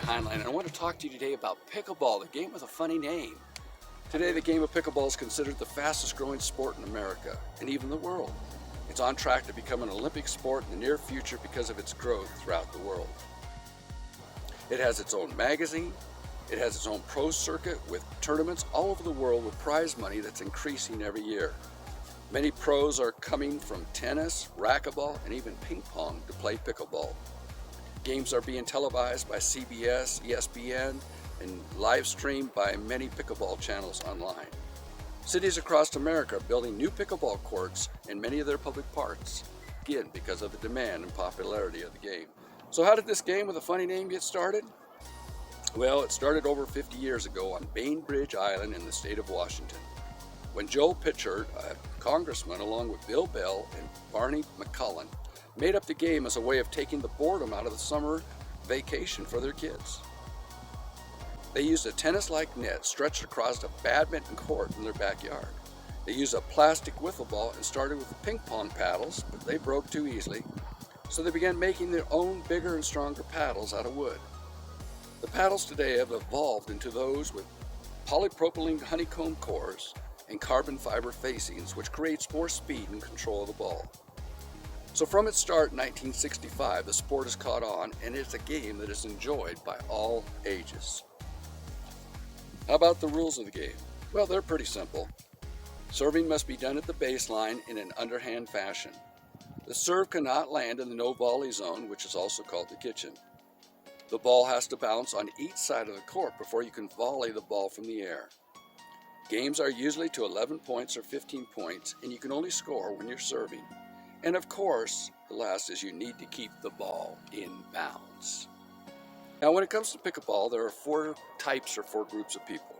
Heinlein, and I want to talk to you today about pickleball, the game with a funny name. Today, the game of pickleball is considered the fastest growing sport in America and even the world. It's on track to become an Olympic sport in the near future because of its growth throughout the world. It has its own magazine, it has its own pro circuit with tournaments all over the world with prize money that's increasing every year. Many pros are coming from tennis, racquetball, and even ping pong to play pickleball. Games are being televised by CBS, ESPN, and live streamed by many pickleball channels online. Cities across America are building new pickleball courts in many of their public parks, again because of the demand and popularity of the game. So how did this game with a funny name get started? Well, it started over 50 years ago on Bainbridge Island in the state of Washington, when Joe Pitchert, a congressman, along with Bill Bell and Barney McCullen, made up the game as a way of taking the boredom out of the summer vacation for their kids. They used a tennis-like net stretched across a badminton court in their backyard. They used a plastic wiffle ball and started with the ping pong paddles, but they broke too easily, so they began making their own bigger and stronger paddles out of wood. The paddles today have evolved into those with polypropylene honeycomb cores and carbon fiber facings, which creates more speed and control of the ball. So from its start in 1965, the sport has caught on, and it's a game that is enjoyed by all ages. How about the rules of the game? Well, they're pretty simple. Serving must be done at the baseline in an underhand fashion. The serve cannot land in the no volley zone, which is also called the kitchen. The ball has to bounce on each side of the court before you can volley the ball from the air. Games are usually to 11 points or 15 points, and you can only score when you're serving. And of course, the last is you need to keep the ball in bounds. Now, when it comes to pickleball, there are four types or four groups of people.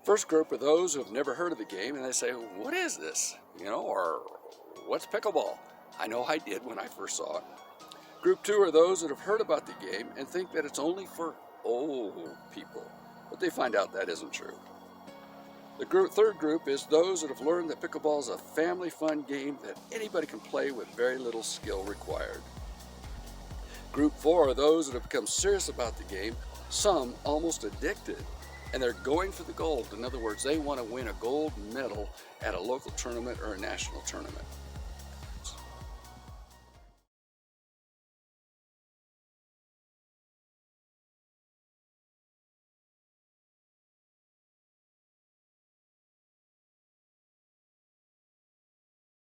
First group are those who have never heard of the game, and they say, what is this? Or what's pickleball? I know I did when I first saw it. Group two are those that have heard about the game and think that it's only for old people, but they find out that isn't true. The third group is those that have learned that pickleball is a family fun game that anybody can play with very little skill required. Group four are those that have become serious about the game, some almost addicted, and they're going for the gold. In other words, they want to win a gold medal at a local tournament or a national tournament.